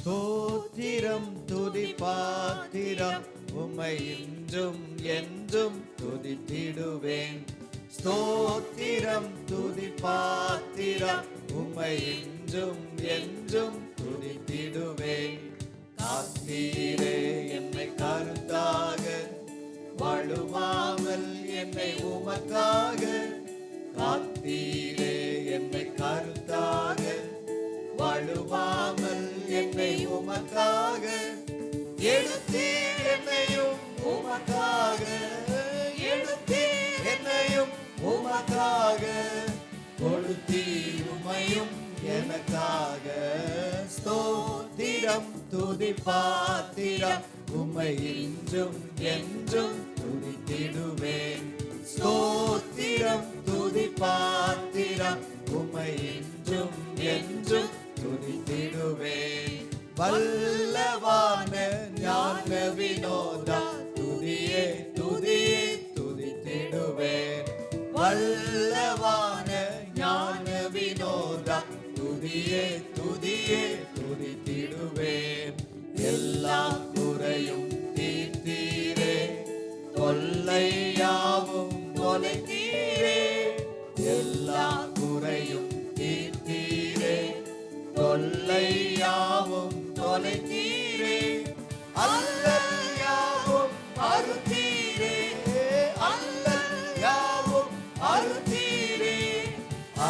ஸ்தோத்திரம் துதி பாத்திரம் உம்மை இன்றும் என்றும் துதித்திடுவேன். ஸ்தோத்திரம் துதி பாத்திரம் உம்மை இன்றும் என்றும் துதித்திடுவேன். காத்தீரே என்னை கருத்தாக, வழுவாமல் என்னை உமக்காக. காத்தீரே என்னை கருத்தாக, வழுவாமல் என்னை உமக்காக. எடுத்தீர் என்னையும் உமக்காக, எடுத்தீர் என்னையும் உமக்காக. கொடுத்தீர் உம்மையும் எனக்காக. ஸ்தோத்திரம் துதி பாத்திரம் உம்மை இன்றும் என்றும் துதித்திடுவேன். ஸ்தோத்திரம் துதி பாத்திரம் உம்மை இன்றும் என்றும் துதித்திடுவேன். வல்லவான ஞான வினோதா துதியே துதியே துதித்திடுவேன். வல்லவான ஞான வினோதா துதியே துதியே துதித்திடுவேன். எல்லா குறையும் தீர்த்தீரே, தொல்லையாவும் தொலைத்தீரே. எல்லா குறையும் தீர்த்தீரே, தொல்லையாவும் தொலைத்தீரே. அல்லல் யாவும் அறுத்தீரே, அல்லல் யாவும் அறுத்தீரே.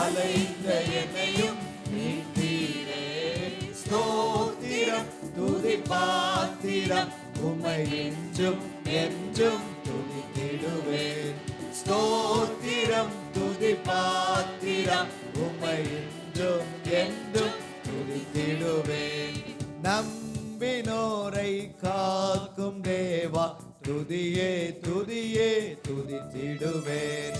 அலைந்த என்னையும் மீட்டீரே. ஸ்தோத்திரம் துதி பாத்திரம் உம்மை இன்றும் என்றும் துதித்திடுவேன். ஸ்தோத்திரம் துதி பாத்திரம் உம்மை இன்றும் என்றும் துதித்திடுவேன். நம்பினோரை காக்கும் தேவா துதியே துதியே துதித்திடுவேன்.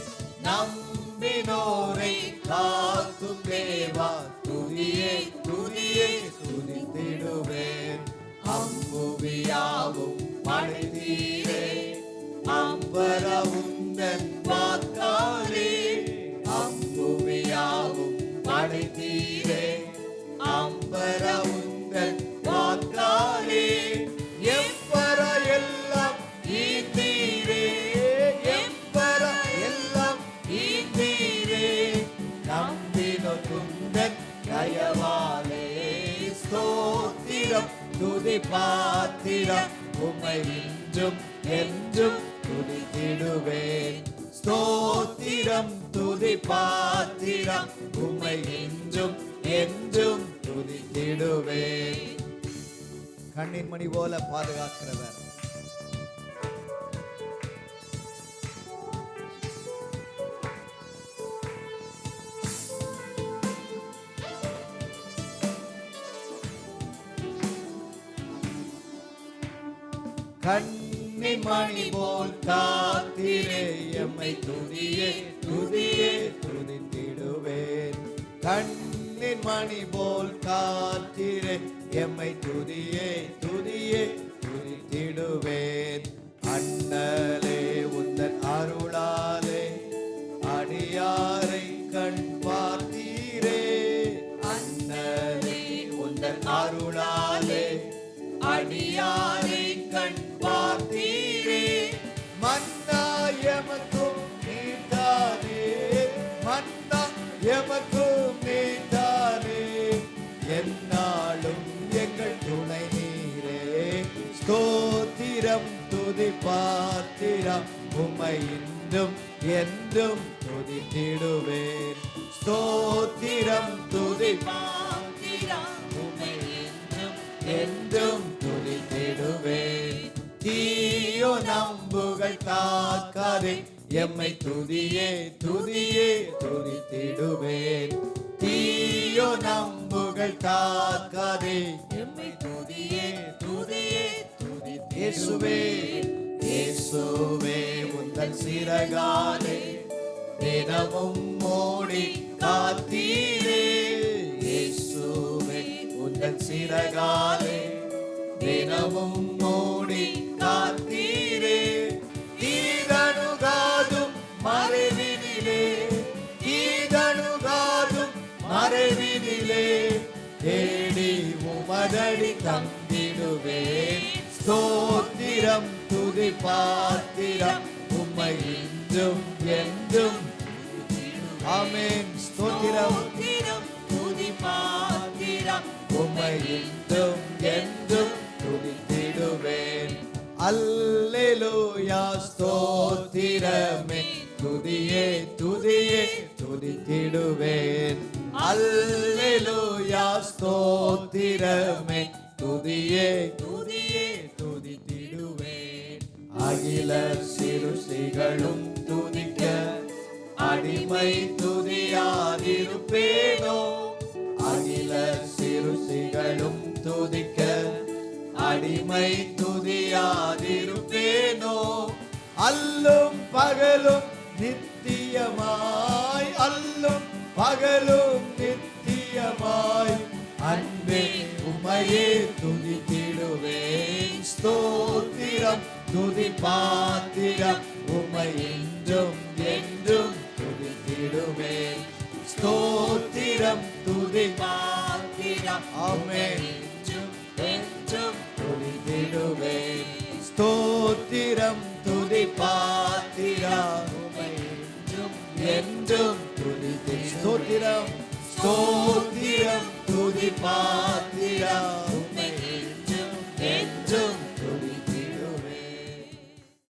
நம்பினோரை காக்கும் தேவா துதியே துதியே துதித்திடுவேன். அம்புவியாவும் படைத்தீரே, அம்பரவுந்தன் வாக்காலே. அம்புவியாவும் படைத்தீரே, அம்பரவுந்தன் வாக்காலே. எம்பர எல்லாம் ஈந்தீரே, எம்பர எல்லாம் ஈந்தீரே. நம்பினோ துந்தன் தயவாலே. ஸ்தோத்திரம் துதி பாத்திரம் உம்மை இன்றும் என்றும் துதித்திடுவேன். ஸ்தோத்திரம் துதி பாத்திரம் உம்மை இன்றும் என்றும் துதித்திடுவேன். கண்ணின் மணி போல பாதுகாக்கிறவர், கண்ணின் மணி போல் காத்திரே எம்மை துதியே துதியே துதித்திடுவேன். கண்ணின் மணி போல் காத்திரே எம்மை துதியே துதியே துதித்திடுவேன். அண்ணலே உந்தன் அருளாலே அடியாரை கண் பார்த்தீரே. அண்ணலே உந்தன் அருளாலே அடியாரை கண் பார்த்தீரே. மன்னா எமக்கும் நீதானே, மன்னா எமக்கும் நீதானே. என்னாலும் எங்கள் துணை நீரே. ஸ்தோத்திரம் துதி பாத்திரம் உம்மை இன்றும் என்றும் துதித்திடுவேன். ஸ்தோத்திரம் துதி பாத்திரம் உம்மை இன்றும் என்றும் துதித்திடுவேன். தீயோ நம்புகள் தாக்காதே எம்மை துதியே துதியே துதித்திடுவேன். தீயோ நம்புகள் தாக்காதே எம்மை துதியே துதியே துதித்திடுவேன். இயேசுவே உந்தன் சிறகாலே தினமும் மூடி காத்தீரே. இயேசுவே உந்தன் சிறகாலே தினமும் மூடி காத்தீரே. ஈதணுகாதும் மறைவினிலே, ஈதணுகாதும் மறைவினிலே தேடி உம உமதடி தந்திடுவேன். ஸ்தோத்திரம் துதி பாத்திரம் உம்மை இன்றும் என்றும். ஆமென். ஸ்தோத்திரம் துதி பாத்திரம் உம்மை இன்றும் என்றும் துதித்திடுவேன். அல்லேலூயா ஸ்தோத்திரமே துதியே துதியே துதித்திடுவேன். அல்லேலூயா ஸ்தோத்திரமே துதியே துதியே துதித்திடுவேன். அகில சிருஷ்டிகளும் துதிக்க அடிமை துதியாதிருப்பேனோ. அகில சிருஷ்டிகளும் துதிக்க அடிமை துதியாதிருப்பேனோ. அல்லும் பகலும் நித்தியமாய் அல்லும் பகலும் நித்தியமாய் அன்பே உம்மையே துதித்திடுவேன். ஸ்தோத்திரம் துதி பாத்திரம் உம்மை என்றும் என்றும் துதித்திடுவேன். ஸ்தோத்திரம் துதி பாத்திரம் ஆமென் என்றும் என்றும் துதித்திடுவேன். ஸ்தோத்திரம் துதி பாத்திரம் உம்மை என்றும் என்றும் துதித்திடுவேன். ஸ்தோத்திரம் ஸ்தோத்திரம் துதி பாத்திரம்